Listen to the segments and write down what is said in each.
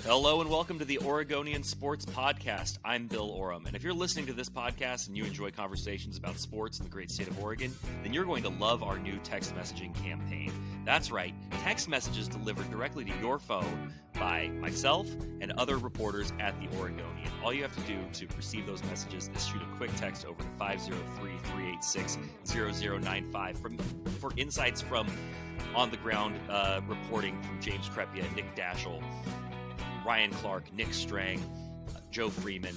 Hello and welcome to the Oregonian Sports Podcast. I'm Bill Oram, and if you're listening to this podcast and you enjoy conversations about sports in the great state of Oregon, then you're going to love our new text messaging campaign. That's right, text messages delivered directly to your phone by myself and other reporters at the Oregonian. All you have to do to receive those messages is shoot a quick text over to 503-386-0095 for insights from on-the-ground reporting from James Crepea, Nick Daschel, Ryan Clark, Nick Strang, Joe Freeman,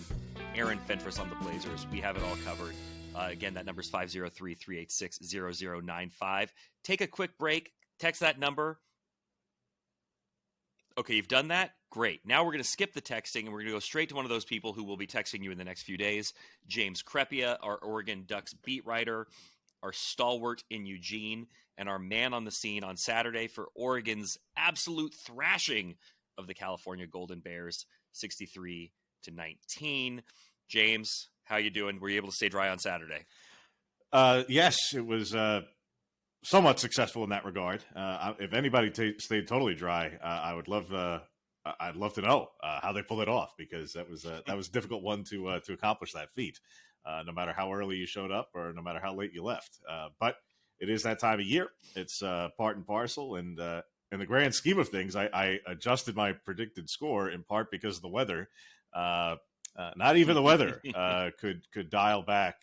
Aaron Fentress on the Blazers. We have it all covered. Again, that number is 503-386-0095. Take a quick break. Text that number. Okay, you've done that? Great. Now we're going to skip the texting, and we're going to go straight to one of those people who will be texting you in the next few days. James Crepea, our Oregon Ducks beat writer, our stalwart in Eugene, and our man on the scene on Saturday for Oregon's absolute thrashing of the California Golden Bears, 63-19. James, how you doing? Were you able to stay dry on Saturday? Yes, it was somewhat successful in that regard. If anybody stayed totally dry, I'd love to know how they pulled it off, because that was a difficult one to accomplish that feat, no matter how early you showed up or no matter how late you left. But it is that time of year. It's part and parcel, and in the grand scheme of things, I adjusted my predicted score in part because of the weather. Not even the weather could dial back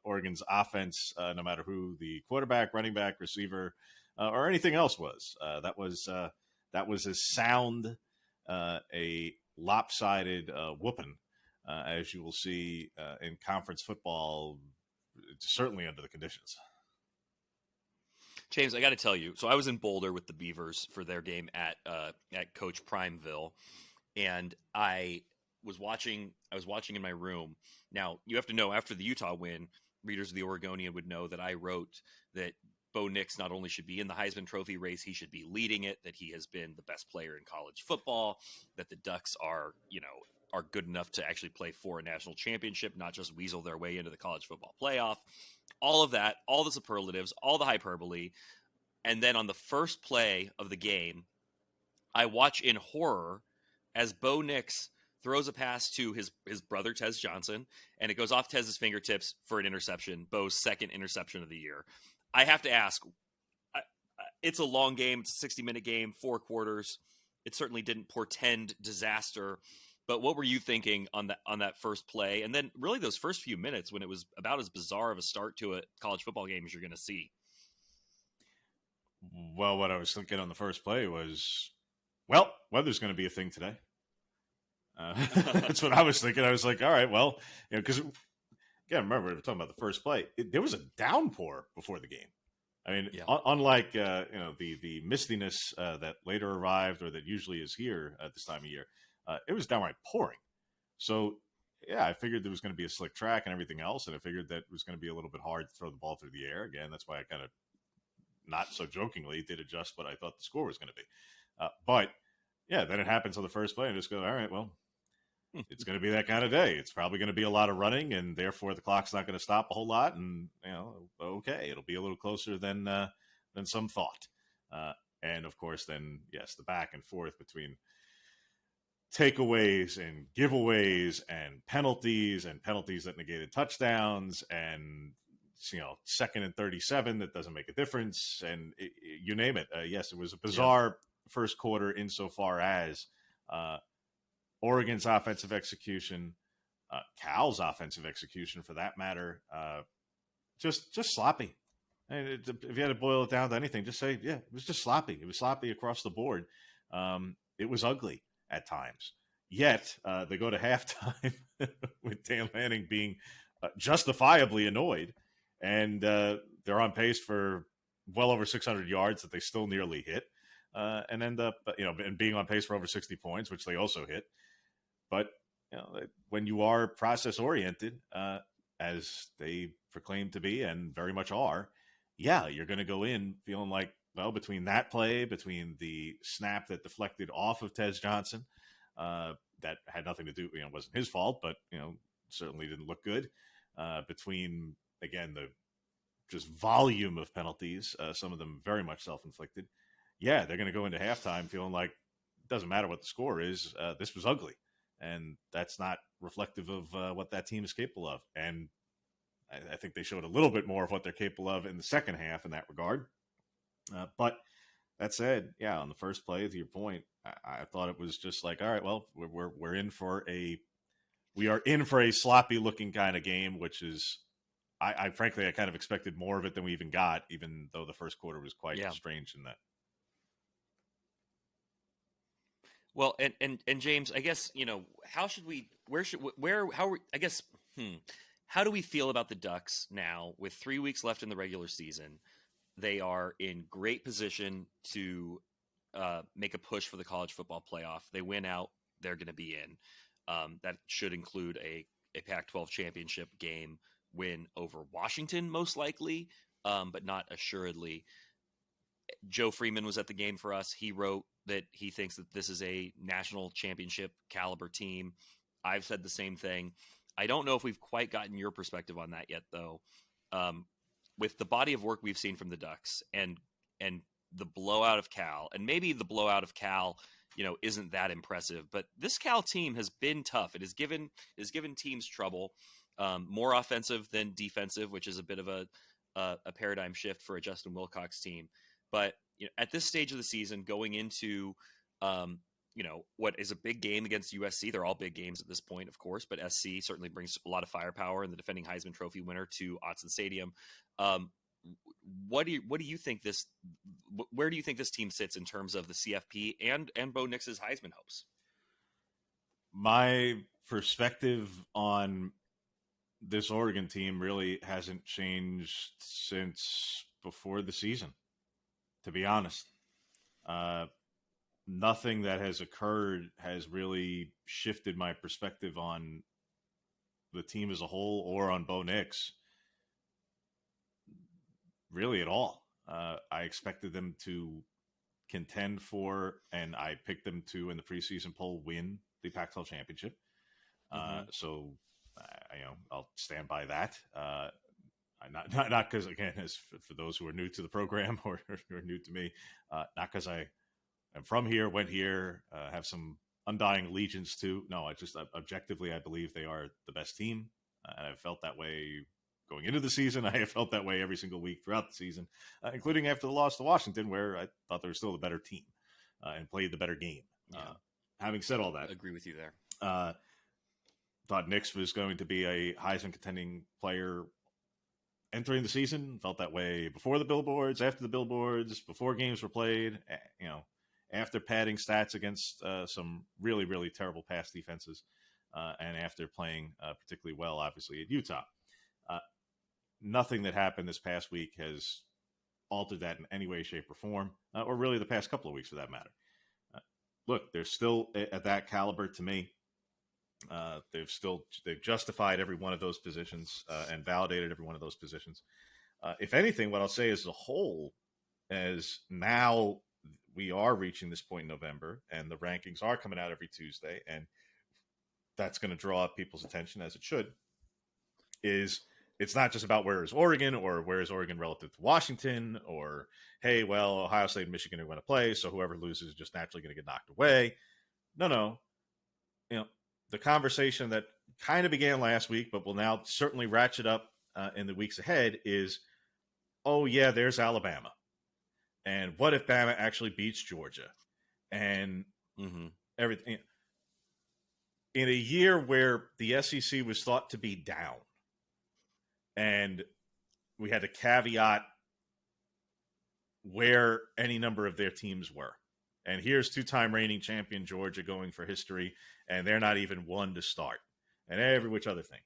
Oregon's offense, no matter who the quarterback, running back, receiver, or anything else was. That was as sound a lopsided whooping as you will see in conference football, certainly under the conditions. James, I got to tell you, so I was in Boulder with the Beavers for their game at Coach Primeville, and I was watching in my room. Now, you have to know, after the Utah win, readers of the Oregonian would know that I wrote that Bo Nix not only should be in the Heisman Trophy race, he should be leading it, that he has been the best player in college football, that the Ducks are good enough to actually play for a national championship, not just weasel their way into the college football playoff. All of that, all the superlatives, all the hyperbole. And then on the first play of the game, I watch in horror as Bo Nix throws a pass to his brother, Tez Johnson, and it goes off Tez's fingertips for an interception, Bo's second interception of the year. I have to ask, it's a long game. It's a 60-minute game, 4 quarters. It certainly didn't portend disaster. But what were you thinking on that first play? And then really those first few minutes when it was about as bizarre of a start to a college football game as you're going to see? Well, what I was thinking on the first play was, weather's going to be a thing today. That's what I was thinking. I was like, all right, well, because again, remember, we were talking about the first play. There was a downpour before the game. I mean, yeah. Unlike the mistiness that later arrived or that usually is here at this time of year, it was downright pouring. So, yeah, I figured there was going to be a slick track and everything else, and I figured that it was going to be a little bit hard to throw the ball through the air. Again, that's why I kind of, not so jokingly, did adjust what I thought the score was going to be. But, yeah, then it happens on the first play, and just go, all right, well, it's going to be that kind of day. It's probably going to be a lot of running, and therefore the clock's not going to stop a whole lot, and, okay, it'll be a little closer than some thought. And, of course, then, yes, the back and forth between takeaways and giveaways and penalties that negated touchdowns and, second and 37 that doesn't make a difference, and you name it. Yes, it was a bizarre first quarter insofar as Oregon's offensive execution, Cal's offensive execution for that matter, just sloppy. And if you had to boil it down to anything, just say, yeah, it was just sloppy. It was sloppy across the board. It was ugly at times. Yet, they go to halftime with Dan Lanning being justifiably annoyed, and they're on pace for well over 600 yards that they still nearly hit, and end up, and being on pace for over 60 points, which they also hit. But when you are process-oriented, as they proclaim to be and very much are, yeah, you're going to go in feeling like, well, between that play, between the snap that deflected off of Tez Johnson, that had nothing to do, it wasn't his fault, but, certainly didn't look good. Between, again, the just volume of penalties, some of them very much self-inflicted. Yeah, they're going to go into halftime feeling like doesn't matter what the score is. This was ugly, and that's not reflective of what that team is capable of. And I think they showed a little bit more of what they're capable of in the second half in that regard. But that said, yeah, on the first play, to your point, I thought it was just like, all right, well, we're in for a sloppy looking kind of game, which is, I frankly, I kind of expected more of it than we even got, even though the first quarter was quite strange in that. Well, and James, I guess, how do we feel about the Ducks now with 3 weeks left in the regular season? They are in great position to make a push for the college football playoff. They win out, they're going to be in. That should include a Pac-12 championship game win over Washington, most likely, but not assuredly. Joe Freeman was at the game for us. He wrote that he thinks that this is a national championship caliber team. I've said the same thing. I don't know if we've quite gotten your perspective on that yet, though. With the body of work we've seen from the Ducks and the blowout of Cal, and maybe the blowout of Cal, isn't that impressive, but this Cal team has been tough. It has given teams trouble, more offensive than defensive, which is a bit of a paradigm shift for a Justin Wilcox team. But at this stage of the season, going into what is a big game against USC, they're all big games at this point, of course, but SC certainly brings a lot of firepower, and the defending Heisman Trophy winner to Autzen Stadium. What do you think where do you think this team sits in terms of the CFP and Bo Nix's Heisman hopes? My perspective on this Oregon team really hasn't changed since before the season, to be honest. Nothing that has occurred has really shifted my perspective on the team as a whole or on Bo Nix, really at all. I expected them to contend for, and I picked them to, in the preseason poll, win the Pac-12 championship. So, I'll stand by that. Not because, again, as for those who are new to the program or who are new to me, not because I am from here, went here, have some undying allegiance to. No, I just objectively, I believe they are the best team. And I've felt that way going into the season. I have felt that way every single week throughout the season, including after the loss to Washington, where I thought they were still the better team and played the better game. Having said all that, I agree with you there. Thought Nix was going to be a Heisman contending player entering the season. Felt that way before the billboards, after the billboards, before games were played, after padding stats against some really, really terrible pass defenses, and after playing particularly well, obviously, at Utah. Nothing that happened this past week has altered that in any way, shape, or form, or really the past couple of weeks for that matter. Look, they're still at that caliber to me. They've justified every one of those positions and validated every one of those positions. If anything, what I'll say as a whole, as now we are reaching this point in November and the rankings are coming out every Tuesday, and that's going to draw up people's attention, as it should, is it's not just about where is Oregon or where is Oregon relative to Washington or, hey, well, Ohio State and Michigan are going to play, so whoever loses is just naturally going to get knocked away. No. The conversation that kind of began last week, but will now certainly ratchet up in the weeks ahead is, oh, yeah, there's Alabama. And what if Bama actually beats Georgia? And everything. In a year where the SEC was thought to be down, and we had to caveat where any number of their teams were. And here's two-time reigning champion Georgia going for history, and they're not even one to start, and every which other thing.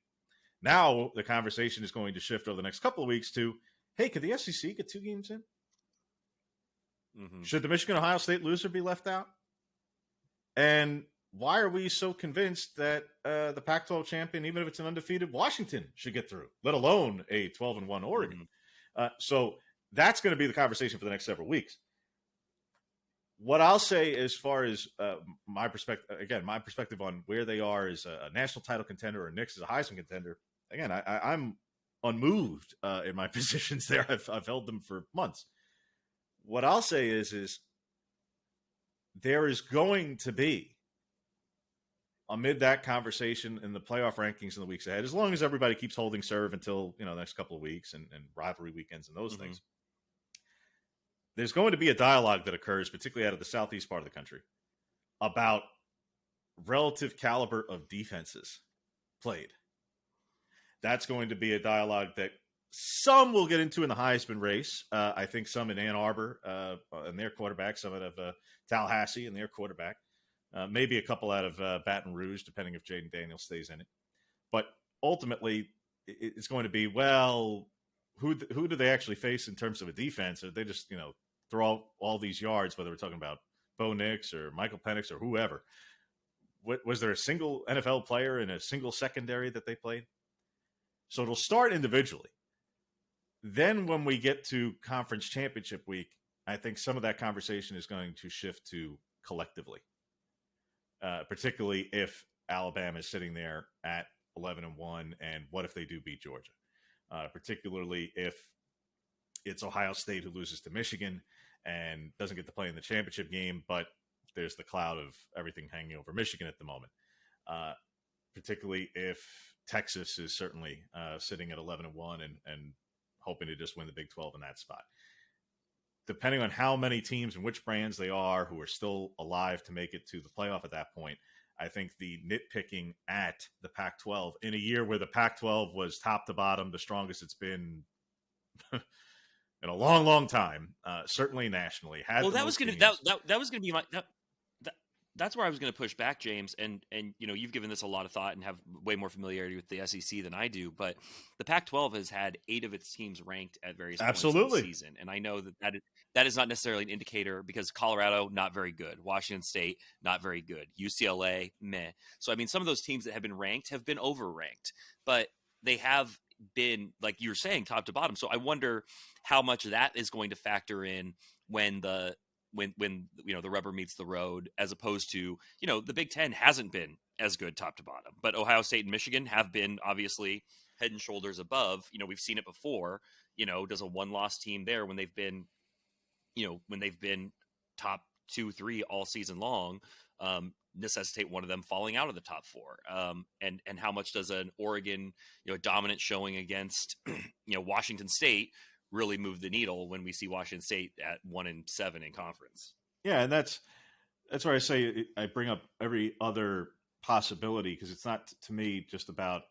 Now the conversation is going to shift over the next couple of weeks to, hey, could the SEC get 2 games in? Should the Michigan-Ohio State loser be left out? And why are we so convinced that the Pac-12 champion, even if it's an undefeated Washington, should get through, let alone a 12-1 Oregon? So that's going to be the conversation for the next several weeks. What I'll say as far as my perspective on where they are as a national title contender or Nix as a Heisman contender, again, I'm unmoved in my positions there. I've held them for months. What I'll say is there is going to be, amid that conversation in the playoff rankings in the weeks ahead, as long as everybody keeps holding serve until, the next couple of weeks and rivalry weekends and those things, there's going to be a dialogue that occurs, particularly out of the southeast part of the country, about relative caliber of defenses played. That's going to be a dialogue that some will get into in the Heisman race. I think some in Ann Arbor and their quarterback, some out of Tallahassee and their quarterback, maybe a couple out of Baton Rouge, depending if Jaden Daniels stays in it. But ultimately, it's going to be, well, who do they actually face in terms of a defense? Or they just, throw all these yards, whether we're talking about Bo Nix or Michael Penix or whoever. Was there a single NFL player in a single secondary that they played? So it'll start individually. Then when we get to conference championship week, I think some of that conversation is going to shift to collectively, particularly if Alabama is sitting there at 11-1, and what if they do beat Georgia? Particularly if it's Ohio State who loses to Michigan and doesn't get to play in the championship game, but there's the cloud of everything hanging over Michigan at the moment. Particularly if Texas is certainly sitting at 11-1 and hoping to just win the Big 12 in that spot. Depending on how many teams and which brands they are who are still alive to make it to the playoff at that point, I think the nitpicking at the Pac-12 in a year where the Pac-12 was top to bottom, the strongest it's been in a long, long time, certainly nationally. That was going to be my. That's where I was going to push back, James, and you've given this a lot of thought and have way more familiarity with the SEC than I do. But the Pac-12 has had 8 of its teams ranked at various points in the season, and I know that is not necessarily an indicator, because Colorado not very good, Washington State not very good, UCLA meh. So I mean, some of those teams that have been ranked have been overranked, but they have been, like you were saying, top to bottom. So I wonder how much that is going to factor in when the rubber meets the road, as opposed to, the Big Ten hasn't been as good top to bottom, but Ohio State and Michigan have been obviously head and shoulders above. We've seen it before. Does a one-loss team there, when they've been top 2-3 all season long, necessitate one of them falling out of the top 4? And how much does an Oregon, dominant showing against, Washington State really move the needle when we see Washington State at 1-7 in conference? Yeah, and that's where I say I bring up every other possibility, because it's not, to me, just about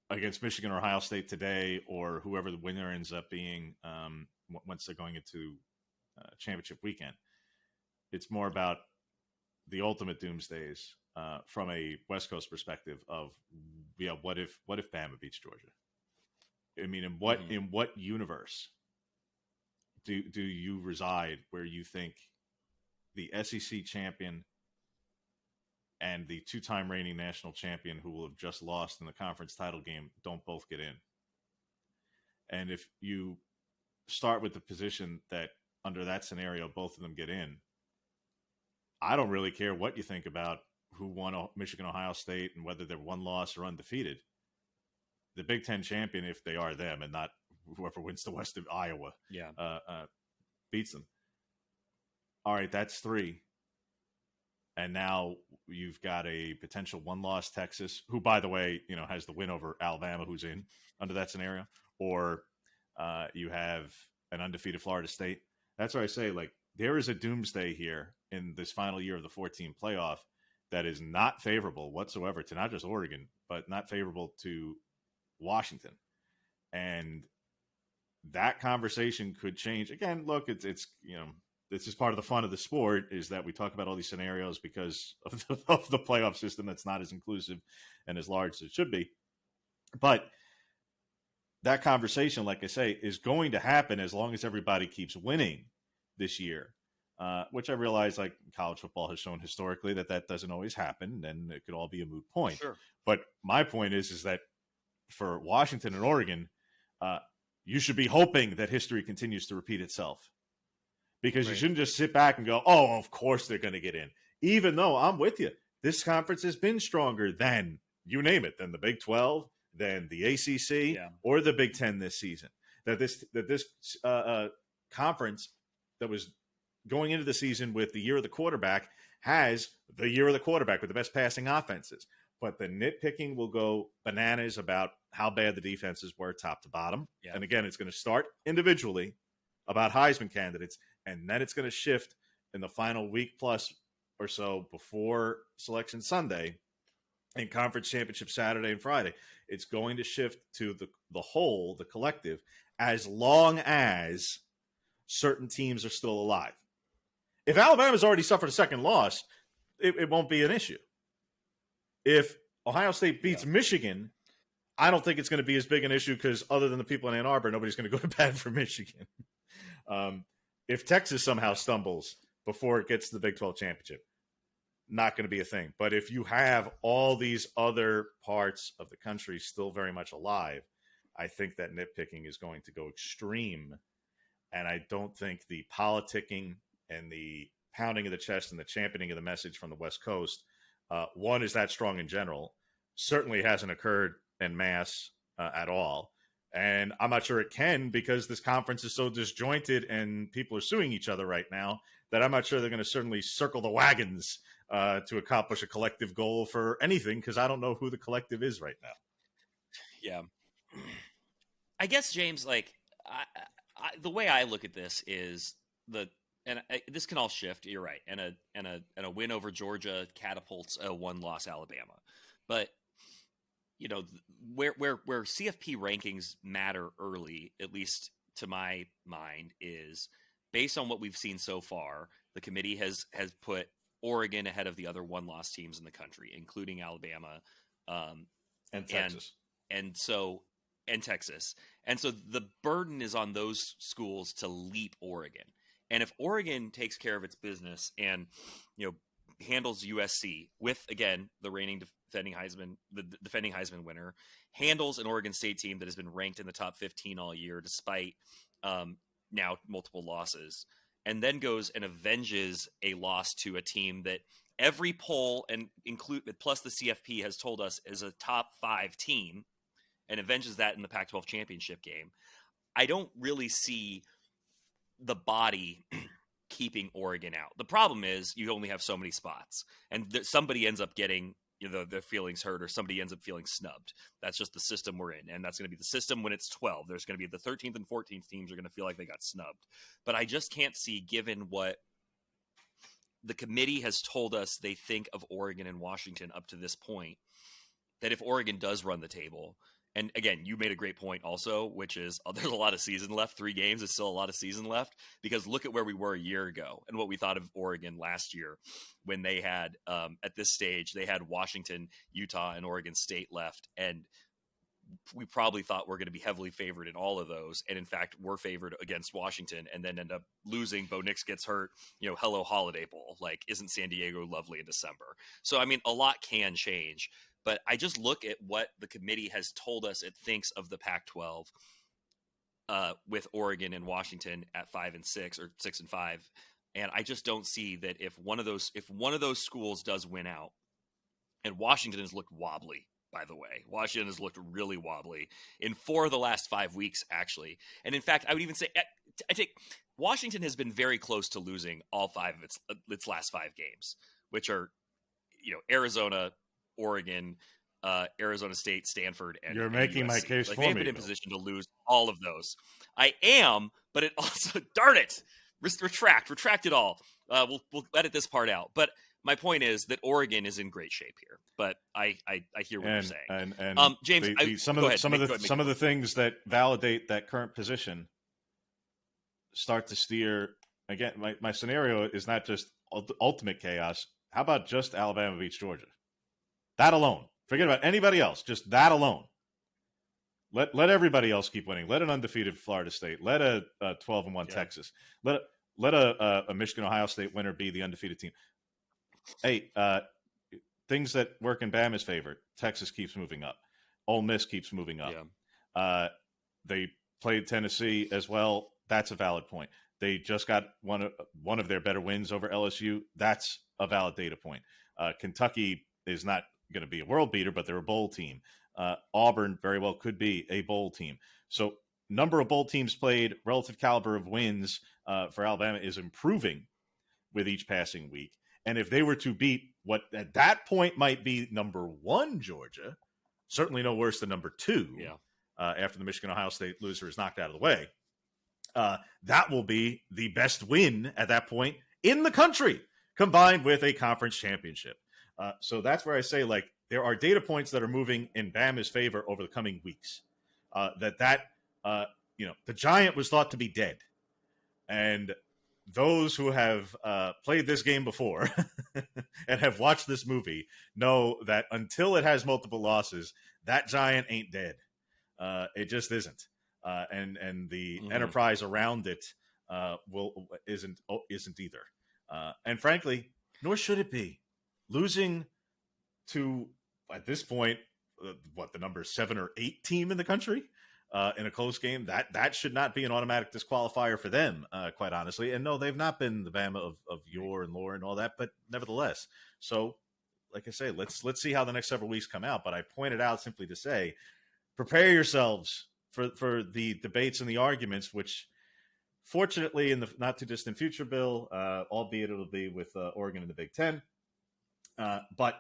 against Michigan or Ohio State today, or whoever the winner ends up being once they're going into championship weekend. It's more about the ultimate doomsdays from a West Coast perspective of, what if Bama beats Georgia? I mean, in what universe do you reside where you think the SEC champion and the 2-time reigning national champion, who will have just lost in the conference title game, don't both get in? And if you start with the position that under that scenario, both of them get in, I don't really care what you think about who won Michigan, Ohio State, and whether they're one loss or undefeated. The Big Ten champion, if they are them and not whoever wins the West of Iowa, beats them. All right, that's 3. And now you've got a potential one-loss Texas, who, by the way, has the win over Alabama, who's in under that scenario. Or you have an undefeated Florida State. That's where I say, there is a doomsday here in this final year of the 14 playoff that is not favorable whatsoever to not just Oregon, but not favorable to Washington. And that conversation could change. Again, look, it's this is part of the fun of the sport, is that we talk about all these scenarios because of the playoff system that's not as inclusive and as large as it should be. But that conversation, like I say, is going to happen as long as everybody keeps winning this year, which I realize, like, college football has shown historically that doesn't always happen, and it could all be a moot point. Sure. But my point is that for Washington and Oregon, you should be hoping that history continues to repeat itself, because you shouldn't just sit back and go, oh, of course they're going to get in. Even though I'm with you, this conference has been stronger than, you name it, than the Big 12, than the ACC, or the Big 10 this season. That this conference that was going into the season with the year of the quarterback has the year of the quarterback with the best passing offenses. But the nitpicking will go bananas about how bad the defenses were top to bottom. Yeah. And again, it's going to start individually about Heisman candidates, and then it's going to shift in the final week plus or so before Selection Sunday and Conference Championship Saturday and Friday. It's going to shift to the whole, the collective, as long as certain teams are still alive. If Alabama's already suffered a second loss, it won't be an issue. If Ohio State beats Michigan, I don't think it's going to be as big an issue because other than the people in Ann Arbor, nobody's going to go to bat for Michigan. If Texas somehow stumbles before it gets to the Big 12 championship, not going to be a thing. But if you have all these other parts of the country still very much alive, I think that nitpicking is going to go extreme. And I don't think the politicking and the pounding of the chest and the championing of the message from the West Coast, one, is that strong in general. Certainly hasn't occurred en masse at all. And I'm not sure it can because this conference is so disjointed and people are suing each other right now that I'm not sure they're going to certainly circle the wagons to accomplish a collective goal for anything because I don't know who the collective is right now. Yeah. I guess, James, like the way I look at this is this can all shift. You're right. And a win over Georgia catapults a one-loss Alabama. But you know, where CFP rankings matter early, at least to my mind, is based on what we've seen so far. The committee has put Oregon ahead of the other one-loss teams in the country, including Alabama and Texas, and Texas. And so the burden is on those schools to leap Oregon. And if Oregon takes care of its business and, you know, handles USC with, again, the defending Heisman winner, handles an Oregon State team that has been ranked in the top 15 all year, despite now multiple losses, and then goes and avenges a loss to a team that every poll and plus the CFP has told us is a top 5 team, and avenges that in the Pac-12 championship game. I don't really see the body keeping Oregon out. The problem is you only have so many spots, and somebody ends up getting their feelings hurt, or somebody ends up feeling snubbed. That's just the system we're in, and that's going to be the system when it's 12. There's going to be the 13th and 14th teams are going to feel like they got snubbed. But I just can't see, given what the committee has told us they think of Oregon and Washington up to this point, that if Oregon does run the table, and again, you made a great point also, which is there's a lot of season left. 3 games is still a lot of season left, because look at where we were a year ago and what we thought of Oregon last year when they had, at this stage, they had Washington, Utah, and Oregon State left. And we probably thought we're going to be heavily favored in all of those. And in fact, we're favored against Washington and then end up losing. Bo Nix gets hurt, hello Holiday Bowl. Like, isn't San Diego lovely in December? So, I mean, a lot can change. But I just look at what the committee has told us it thinks of the Pac-12 with Oregon and Washington at 5 and 6 or 6 and 5, and I just don't see that if one of those schools does win out, and Washington has looked wobbly, by the way. Washington has looked really wobbly in 4 of the last 5 weeks, actually. And in fact, I would even say I think Washington has been very close to losing all 5 of its last 5 games, which are Arizona, Oregon, Arizona State, Stanford, and you're making USC. my case for me. They've been in position to lose all of those. I am, but it also, darn it, retract it all. We'll edit this part out. But my point is that Oregon is in great shape here. But I hear what you're saying. And James, some of the things that validate that current position start to steer. Again, my scenario is not just ultimate chaos. How about just Alabama beats Georgia? That alone. Forget about anybody else. Just that alone. Let everybody else keep winning. Let an undefeated Florida State. Let a 12-1 Texas. Let a Michigan Ohio State winner be the undefeated team. Hey, things that work in Bama's favor. Texas keeps moving up. Ole Miss keeps moving up. Yeah. They played Tennessee as well. That's a valid point. They just got one of their better wins over LSU. That's a valid data point. Kentucky is not going to be a world beater, but they're a bowl team. Auburn very well could be a bowl team. So number of bowl teams played, relative caliber of wins for Alabama is improving with each passing week. And if they were to beat what at that point might be number 1 Georgia, certainly no worse than number 2, after the Michigan-Ohio State loser is knocked out of the way, that will be the best win at that point in the country, combined with a conference championship. So that's where I say, like, there are data points that are moving in Bama's favor over the coming weeks. The Giant was thought to be dead. And those who have played this game before and have watched this movie know that until it has multiple losses, that Giant ain't dead. It just isn't. And the enterprise around it isn't either. And frankly, nor should it be. Losing to, at this point, the number 7 or 8 team in the country in a close game, that should not be an automatic disqualifier for them, quite honestly. And no, they've not been the Bama of yore and lore and all that, but nevertheless. So, like I say, let's see how the next several weeks come out. But I pointed out simply to say, prepare yourselves for the debates and the arguments, which fortunately in the not too distant future, Bill, albeit it'll be with Oregon in the Big Ten. But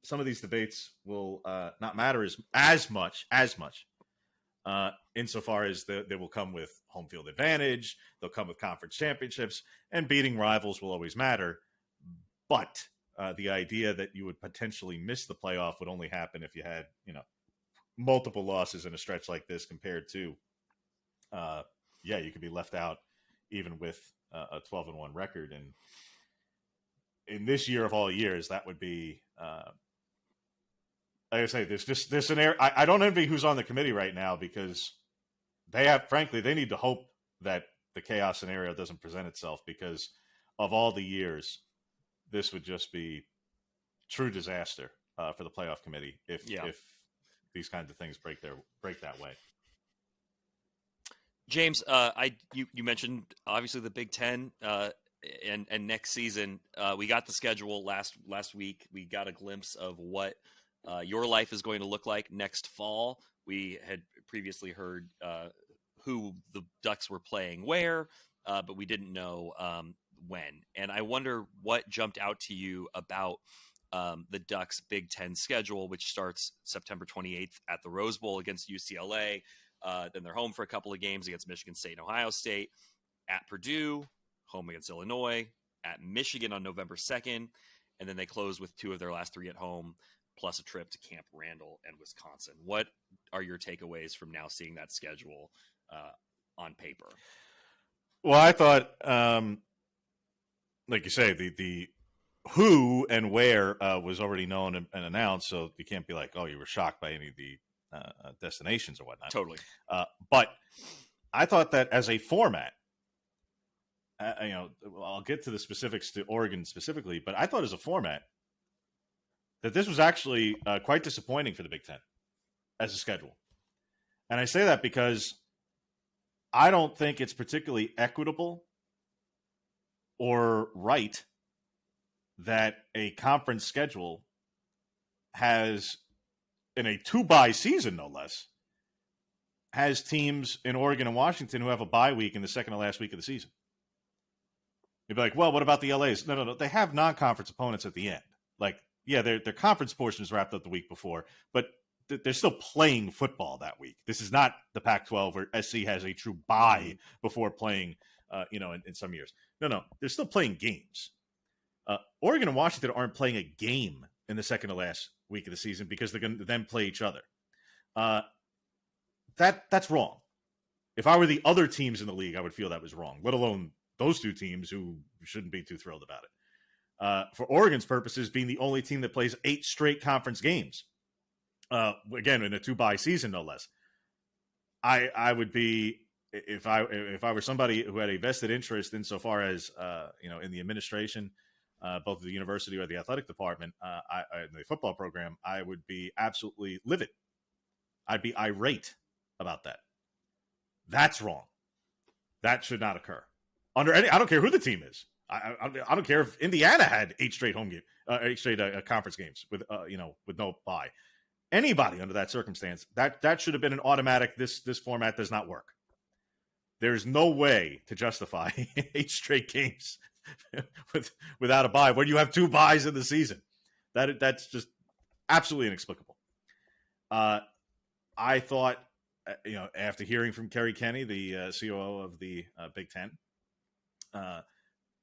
some of these debates will not matter as much insofar as they will come with home field advantage. They'll come with conference championships, and beating rivals will always matter. But the idea that you would potentially miss the playoff would only happen if you had, multiple losses in a stretch like this compared to, you could be left out even with a 12-1 record. And in this year of all years, that would be, like I say, there's an area. I don't envy who's on the committee right now, because they need to hope that the chaos scenario doesn't present itself, because of all the years, this would just be true disaster for the playoff committee if these kinds of things break that way. James, you mentioned obviously the Big Ten and next season. We got the schedule last week. We got a glimpse of what your life is going to look like next fall. We had previously heard who the Ducks were playing where, but we didn't know when. And I wonder what jumped out to you about the Ducks' Big Ten schedule, which starts September 28th at the Rose Bowl against UCLA. Then they're home for a couple of games against Michigan State and Ohio State, at Purdue, home against Illinois, at Michigan on November 2nd, and then they close with 2 of their last 3 at home, plus a trip to Camp Randall and Wisconsin. What are your takeaways from now seeing that schedule on paper? Well, I thought, like you say, the who and where was already known and announced, so you can't be like, oh, you were shocked by any of the destinations or whatnot. Totally. But I thought that as a format, I'll get to the specifics to Oregon specifically, but I thought as a format that this was actually quite disappointing for the Big Ten as a schedule. And I say that because I don't think it's particularly equitable or right that a conference schedule has, in a 2-bye season no less, has teams in Oregon and Washington who have a bye week in the second to last week of the season. You'd be like, well, what about the LAs? No. They have non-conference opponents at the end. Like, yeah, their conference portion is wrapped up the week before, but they're still playing football that week. This is not the Pac-12 where SC has a true bye before playing, in some years. No, they're still playing games. Oregon and Washington aren't playing a game in the second to last week of the season because they're going to then play each other. That's wrong. If I were the other teams in the league, I would feel that was wrong, let alone those 2 teams who shouldn't be too thrilled about it. For Oregon's purposes, being the only team that plays 8 straight conference games, again, in a 2-bye season, no less, I would be, if I were somebody who had a vested interest insofar as, in the administration, both of the university or the athletic department, in the football program, I would be absolutely livid. I'd be irate about that. That's wrong. That should not occur. I don't care who the team is. I don't care if Indiana had 8 straight home games, 8 straight conference games with no bye. Anybody under that circumstance, that should have been an automatic. This format does not work. There's no way to justify 8 straight games without a bye when you have 2 byes in the season. That's just absolutely inexplicable. I thought, after hearing from Kerry Kenny, the COO of the Big Ten,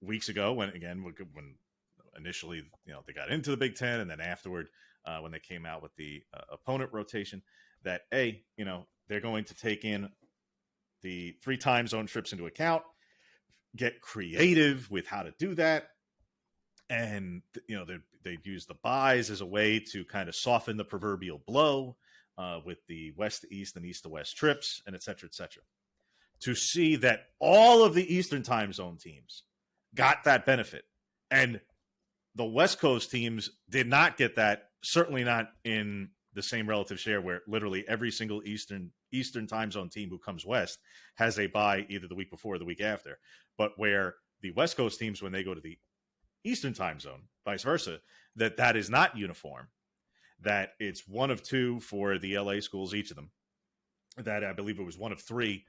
weeks ago, when initially they got into the Big Ten, and then afterward when they came out with the opponent rotation, that they're going to take in the 3 time zone trips into account, get creative with how to do that, and they'd use the byes as a way to kind of soften the proverbial blow with the west to east and east to west trips, and et cetera, et cetera. To see that all of the Eastern time zone teams got that benefit, and the West Coast teams did not get that, certainly not in the same relative share, where literally every single Eastern time zone team who comes west has a bye either the week before or the week after, but where the West Coast teams, when they go to the Eastern time zone, vice versa, that is not uniform, that it's 1 of 2 for the LA schools, each of them, that I believe it was 1 of 3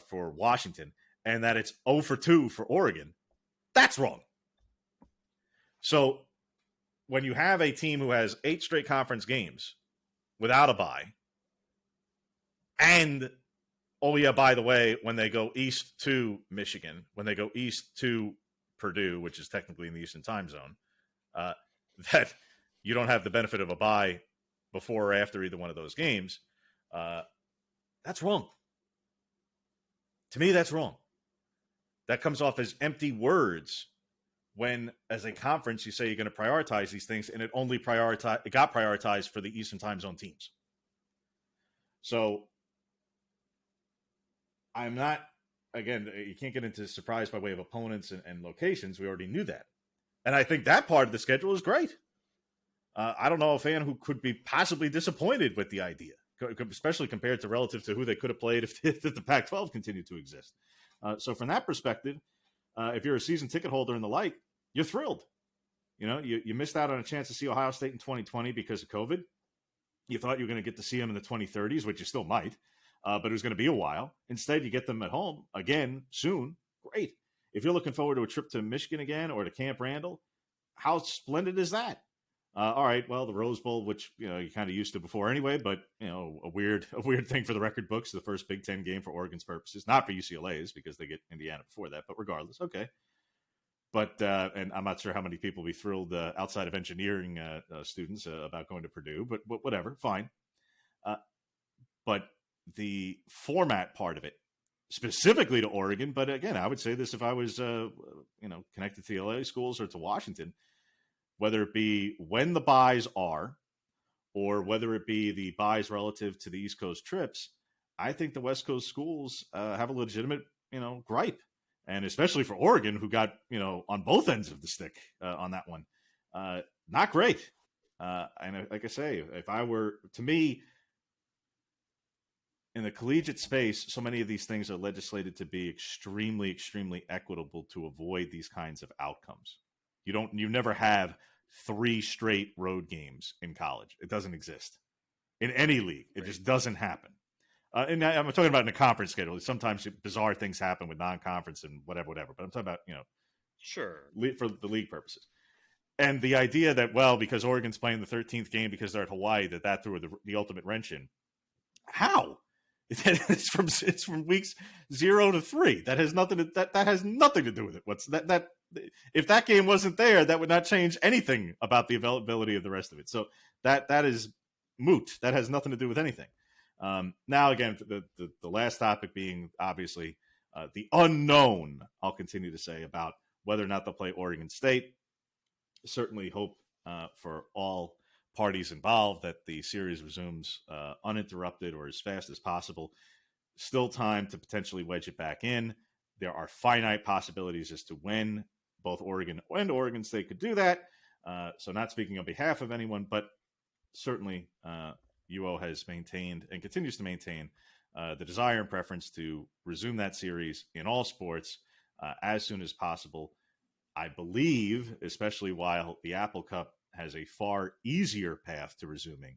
for Washington, and that it's 0 for 2 for Oregon. That's wrong. So when you have a team who has 8 straight conference games without a bye, and, oh yeah, by the way, when they go east to Michigan, when they go east to Purdue, which is technically in the Eastern time zone, that you don't have the benefit of a bye before or after either one of those games, that's wrong. To me, that's wrong. That comes off as empty words when, as a conference, you say you're going to prioritize these things, and it got prioritized for the Eastern time zone teams. So I'm not, again, you can't get into surprise by way of opponents and locations. We already knew that. And I think that part of the schedule is great. I don't know a fan who could be possibly disappointed with the idea, especially compared to relative to who they could have played if the Pac-12 continued to exist. So from that perspective, if you're a season ticket holder and the like, you're thrilled. You missed out on a chance to see Ohio State in 2020 because of COVID. You thought you were going to get to see them in the 2030s, which you still might, but it was going to be a while. Instead, you get them at home again soon. Great. If you're looking forward to a trip to Michigan again or to Camp Randall, how splendid is that? All right, well, the Rose Bowl, which you're kind of used to before anyway, but a weird thing for the record books, the first Big Ten game for Oregon's purposes, not for UCLA's because they get Indiana before that, but regardless, okay. But and I'm not sure how many people will be thrilled outside of engineering students about going to Purdue, but whatever, fine. But the format part of it, specifically to Oregon, but again, I would say this if I was connected to the LA schools or to Washington, whether it be when the byes are or whether it be the byes relative to the East Coast trips, I think the West Coast schools have a legitimate, gripe. And especially for Oregon, who got, on both ends of the stick on that one. Not great. And like I say, if I were, to me, in the collegiate space, so many of these things are legislated to be extremely, extremely equitable to avoid these kinds of outcomes. You never have 3 straight road games in college. It doesn't exist in any league. It just doesn't happen. And I'm talking about in a conference schedule. Sometimes bizarre things happen with non-conference and whatever. But I'm talking about, sure, for the league purposes. And the idea that, well, because Oregon's playing the 13th game because they're at Hawaii, that threw the ultimate wrench in. How? It's from weeks 0 to 3. That has nothing to do with it. What's that? If that game wasn't there, that would not change anything about the availability of the rest of it. So that is moot. That has nothing to do with anything. Now, again, the last topic being obviously the unknown, I'll continue to say, about whether or not they'll play Oregon State. Certainly hope for all parties involved that the series resumes uninterrupted or as fast as possible. Still time to potentially wedge it back in. There are finite possibilities as to when both Oregon and Oregon State could do that. So not speaking on behalf of anyone, but certainly UO has maintained and continues to maintain the desire and preference to resume that series in all sports as soon as possible. I believe, especially while the Apple Cup has a far easier path to resuming,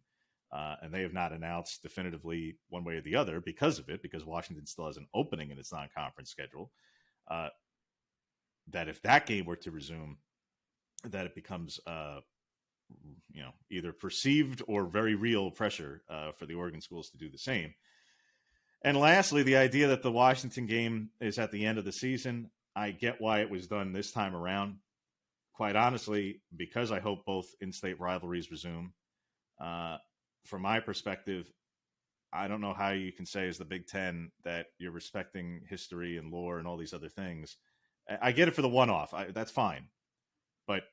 and they have not announced definitively one way or the other because of it, because Washington still has an opening in its non-conference schedule. that if that game were to resume, that it becomes either perceived or very real pressure for the Oregon schools to do the same. And lastly, the idea that the Washington game is at the end of the season, I get why it was done this time around. Quite honestly, because I hope both in-state rivalries resume. From my perspective, I don't know how you can say as the Big Ten that you're respecting history and lore and all these other things. I get it for the one-off. That's fine. But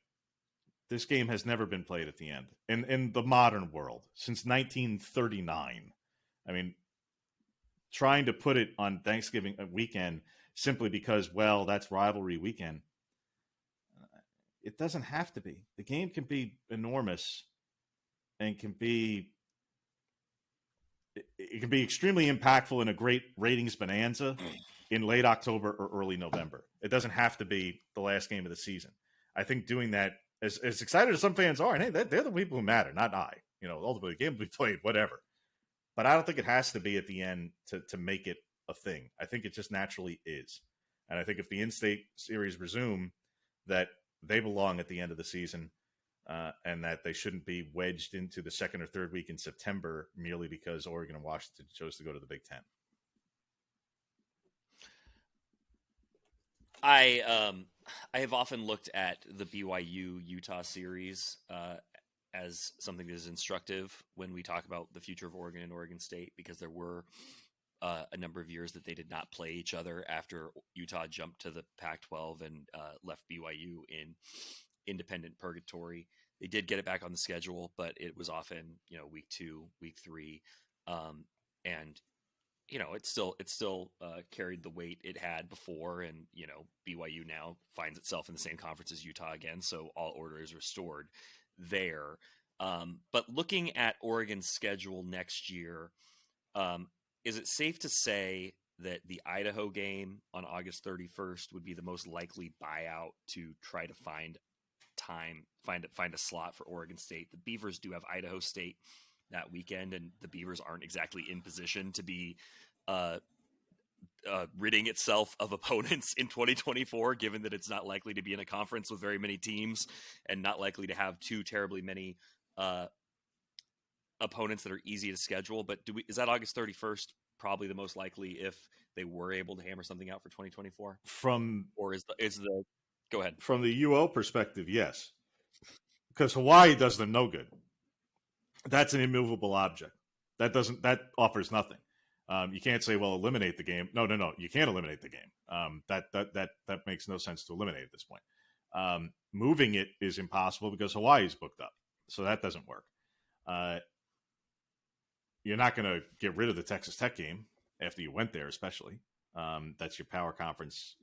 this game has never been played at the end in the modern world since 1939. I mean, trying to put it on Thanksgiving weekend simply because, well, that's rivalry weekend. It doesn't have to be. The game can be enormous and can be extremely impactful in a great ratings bonanza in late October or early November. It doesn't have to be the last game of the season. I think doing that, as excited as some fans are, and hey, they're the people who matter, not I. Ultimately, the game will be played, whatever. But I don't think it has to be at the end to make it a thing. I think it just naturally is. And I think if the in-state series resume, that they belong at the end of the season, and that they shouldn't be wedged into the second or third week in September merely because Oregon and Washington chose to go to the Big Ten. I have often looked at the BYU-Utah series as something that is instructive when we talk about the future of Oregon and Oregon State, because there were a number of years that they did not play each other after Utah jumped to the Pac-12 and left BYU in independent purgatory. They did get it back on the schedule, but it was often, week 2, week 3. And, it still carried the weight it had before. And, BYU now finds itself in the same conference as Utah again. So all order is restored there. But looking at Oregon's schedule next year, is it safe to say that the Idaho game on August 31st would be the most likely buyout to try to find a slot for Oregon State? The Beavers do have Idaho State that weekend, and the Beavers aren't exactly in position to be ridding itself of opponents in 2024, given that it's not likely to be in a conference with very many teams and not likely to have too terribly many opponents that are easy to schedule. But is that August 31st probably the most likely if they were able to hammer something out for 2024? Go ahead. From the UO perspective, yes. Because Hawaii does them no good. That's an immovable object. That offers nothing. You can't say, well, eliminate the game. No. You can't eliminate the game. That makes no sense to eliminate at this point. Moving it is impossible because Hawaii is booked up. So that doesn't work. You're not going to get rid of the Texas Tech game after you went there, especially. That's your power conference,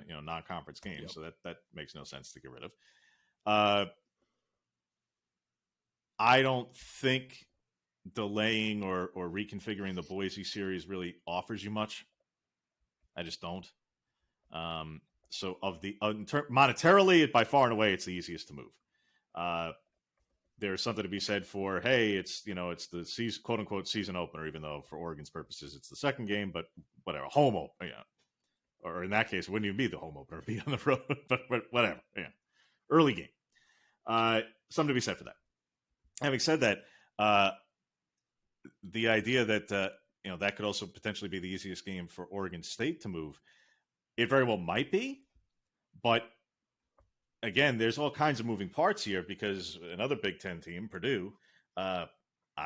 non-conference game. Yep. So that makes no sense to get rid of. I don't think delaying or reconfiguring the Boise series really offers you much. I just don't. So monetarily, by far and away, it's the easiest to move. There's something to be said for, hey, it's the season, quote unquote season opener, even though for Oregon's purposes it's the second game, but whatever, home opener, or in that case, it wouldn't even be the home opener, it'd be on the road, but whatever, early game. Something to be said for that. Having said that, the idea that that could also potentially be the easiest game for Oregon State to move, it very well might be, but again, there's all kinds of moving parts here because another Big Ten team, Purdue, I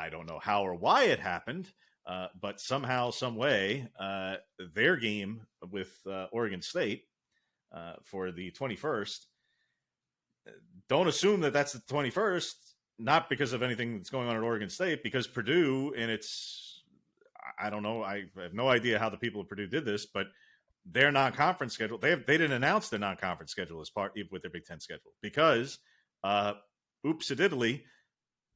don't know how or why it happened, but somehow, some way, their game with Oregon State for the 21st, don't assume that that's the 21st, not because of anything that's going on at Oregon State, because Purdue and I don't know, I have no idea how the people of Purdue did this, but their non-conference schedule, they didn't announce their non-conference schedule as part with their Big Ten schedule because, oops-a-diddly,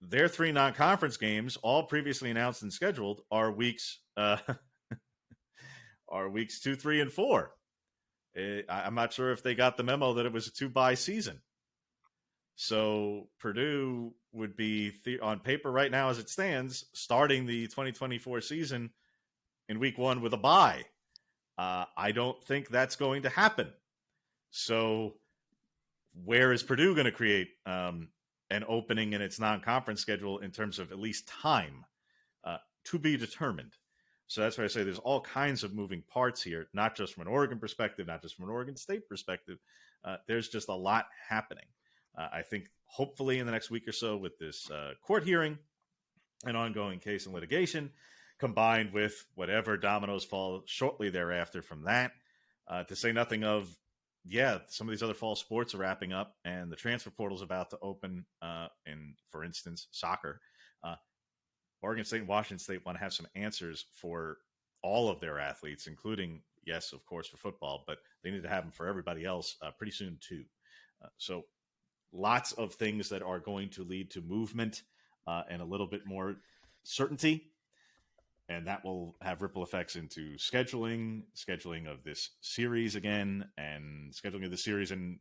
their 3 non-conference games, all previously announced and scheduled, are weeks 2, 3, and 4. I'm not sure if they got the memo that it was a 2-bye season. So Purdue would be on paper right now as it stands, starting the 2024 season in week 1 with a bye. I don't think that's going to happen. So where is Purdue going to create an opening in its non-conference schedule in terms of at least time to be determined? So that's why I say there's all kinds of moving parts here, not just from an Oregon perspective, not just from an Oregon State perspective. There's just a lot happening. I think hopefully in the next week or so with this court hearing and ongoing case and litigation, combined with whatever dominoes fall shortly thereafter from that, to say nothing of, some of these other fall sports are wrapping up and the transfer portal is about to open in, for instance, soccer. Oregon State and Washington State want to have some answers for all of their athletes, including, yes, of course, for football, but they need to have them for everybody else pretty soon too. So lots of things that are going to lead to movement and a little bit more certainty. And that will have ripple effects into scheduling of this series again, and scheduling of the series in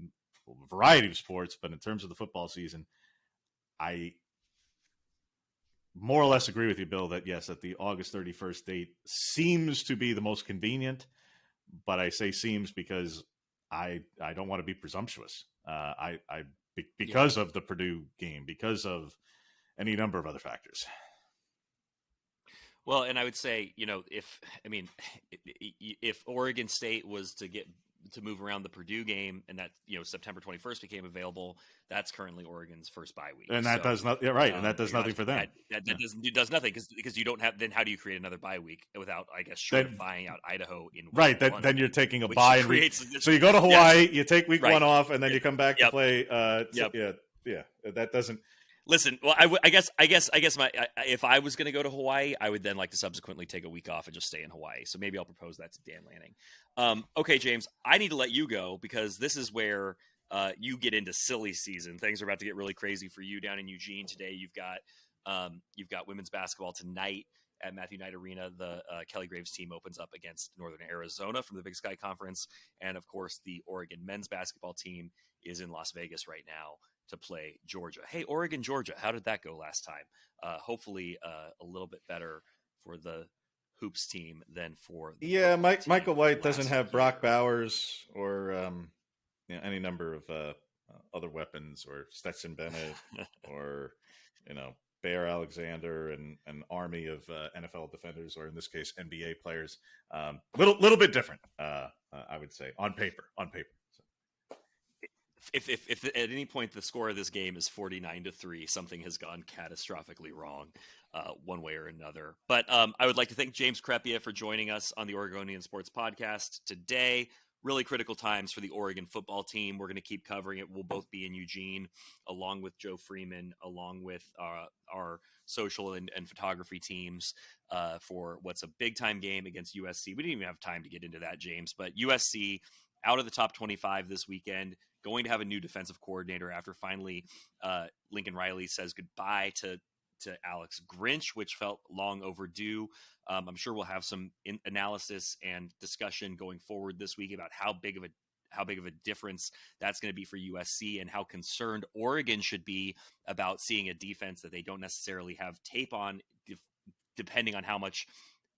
a variety of sports. But in terms of the football season, I more or less agree with you, Bill, that yes, that the August 31st date seems to be the most convenient. But I say seems because I don't want to be presumptuous. Because of the Purdue game, because of any number of other factors. Well, and I would say, if Oregon State was to move around the Purdue game and that, September 21st became available, that's currently Oregon's first bye week. And that does nothing. Right. And that does nothing for them. That does nothing because you don't have, then how do you create another bye week without, I guess, buying out Idaho in week right. one, then you're taking a bye. So you go to Hawaii, you take week one off, and then you come back to play. That doesn't. Listen, well, I guess if I was going to go to Hawaii, I would then like to subsequently take a week off and just stay in Hawaii. So maybe I'll propose that to Dan Lanning. Okay, James, I need to let you go because this is where you get into silly season. Things are about to get really crazy for you down in Eugene today. You've got women's basketball tonight at Matthew Knight Arena. The Kelly Graves team opens up against Northern Arizona from the Big Sky Conference, and of course, the Oregon men's basketball team is in Las Vegas right now to play Georgia. Hey, Oregon, Georgia, how did that go last time? Hopefully a little bit better for the hoops team than for the Michael White doesn't have Brock Bowers or any number of other weapons, or Stetson Bennett or Bear Alexander and an army of NFL defenders, or in this case NBA players. Little bit different, I would say, on paper. If at any point the score of this game is 49-3, something has gone catastrophically wrong one way or another. But I would like to thank James Crepea for joining us on the Oregonian Sports Podcast today. Really critical times for the Oregon football team. We're going to keep covering it. We'll both be in Eugene, along with Joe Freeman, along with our social and photography teams for what's a big-time game against USC. We didn't even have time to get into that, James, but USC out of the top 25 this weekend, going to have a new defensive coordinator after finally Lincoln Riley says goodbye to Alex Grinch, which felt long overdue. I'm sure we'll have some analysis and discussion going forward this week about how big of a difference that's going to be for USC and how concerned Oregon should be about seeing a defense that they don't necessarily have tape on, depending on how much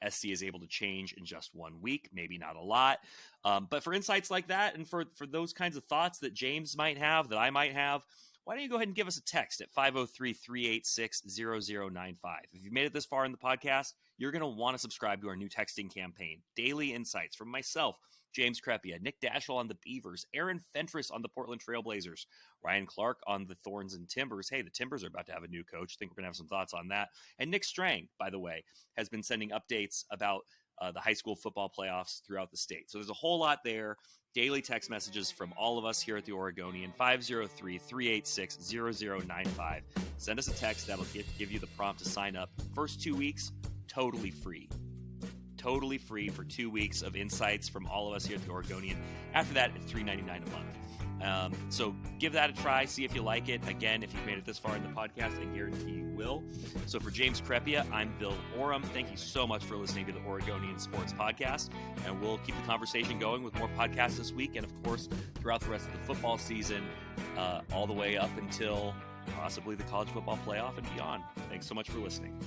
SC is able to change in just 1 week, maybe not a lot. But for insights like that and for those kinds of thoughts that James might have, that I might have, why don't you go ahead and give us a text at 503-386-0095. If you've made it this far in the podcast, you're going to want to subscribe to our new texting campaign. Daily insights from myself, James Crepea, Nick Dashel on the Beavers, Aaron Fentress on the Portland Trailblazers, Ryan Clark on the Thorns and Timbers. Hey, the Timbers are about to have a new coach. I think we're going to have some thoughts on that. And Nick Strang, by the way, has been sending updates about the high school football playoffs throughout the state. So there's a whole lot there. Daily text messages from all of us here at the Oregonian, 503-386-0095. Send us a text. That'll give you the prompt to sign up. First 2 weeks, totally free. Totally free for 2 weeks of insights from all of us here at the Oregonian. After that, it's $3.99 a month. So give that a try. See if you like it. Again, if you've made it this far in the podcast, I guarantee you will. So for James Crepea, I'm Bill Oram. Thank you so much for listening to the Oregonian Sports Podcast. And we'll keep the conversation going with more podcasts this week. And of course, throughout the rest of the football season, all the way up until possibly the college football playoff and beyond. Thanks so much for listening.